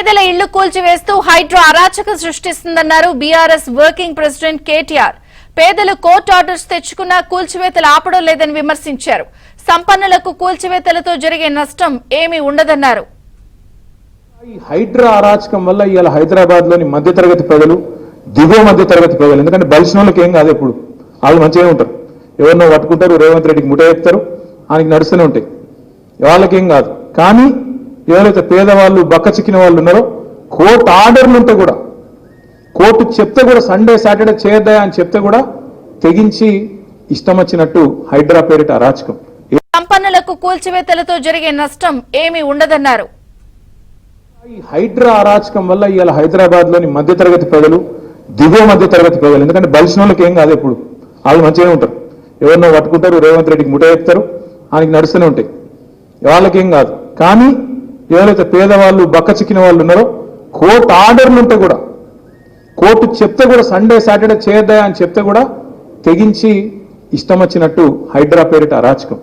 పేదల ఇళ్లు కూల్చివేస్తూ హైడ్రా అరాచకం సృష్టిస్తుందన్నారు బీఆర్ఎస్ వర్కింగ్ ప్రెసిడెంట్ కేటీఆర్. పేదలు కోర్టు ఆర్డర్స్ తెచ్చుకున్నా కూల్చివేతలు ఆపడం లేదని విమర్శించారు. సంపన్నులకు కూల్చివేతలతో జరిగే నష్టం ఏమీ ఉండదన్నారు. హైడ్రా అరాచకం వల్ల ఇవాళ హైదరాబాద్ లోని మధ్యతరగతి ప్రజలు, దిగువ మధ్యతరగతి ప్రజలు, ఎందుకంటే బలిసిన వాళ్ళకి ఏం కాదు, ఎప్పుడు వాళ్ళు మంచిగానే ఉంటారు. ఎవరినో పట్టుకుంటారు, రేవంత్ రెడ్డికి ముఠ చెప్తారు, ఆయనకి నడుస్తూనే ఉంటాయి, వాళ్ళకేం కాదు. కానీ ఎవరైతే పేదవాళ్ళు, బక్క చిక్కిన వాళ్ళు ఉన్నారో, కోర్టు ఆర్డర్లు ఉంటే కూడా, కోర్టు చెప్తే కూడా సండే సాటర్డే చేయొద్దా అని చెప్తే కూడా తెగించి ఇష్టం వచ్చినట్టు హైడ్రా పేరిట అరాచకం. సంపన్నులకు కూల్చివేతలతో జరిగే నష్టం ఏమీ ఉండదన్నారు. హైడ్రా అరాచకం వల్ల ఇవాళ హైదరాబాద్ లోని మధ్యతరగతి ప్రజలు, దిగువ మధ్యతరగతి ప్రజలు, ఎందుకంటే బలిసిన వాళ్ళకి ఏం కాదు, ఎప్పుడు వాళ్ళు మంచిగానే ఉంటారు. ఎవరినో పట్టుకుంటారు, రేవంత్ రెడ్డికి ముఠ చెప్తారు, ఆయనకి నడుస్తూనే ఉంటాయి, వాళ్ళకేం కాదు. కానీ ఎవరైతే పేదవాళ్ళు, బక్క చిక్కిన వాళ్ళు ఉన్నారో, కోర్టు ఆర్డర్లు ఉంటే కూడా, కోర్టు చెప్తే కూడా సండే సాటర్డే చేయొద్దా అని చెప్తే కూడా తెగించి ఇష్టం వచ్చినట్టు హైడ్రా పేరిట అరాచకం.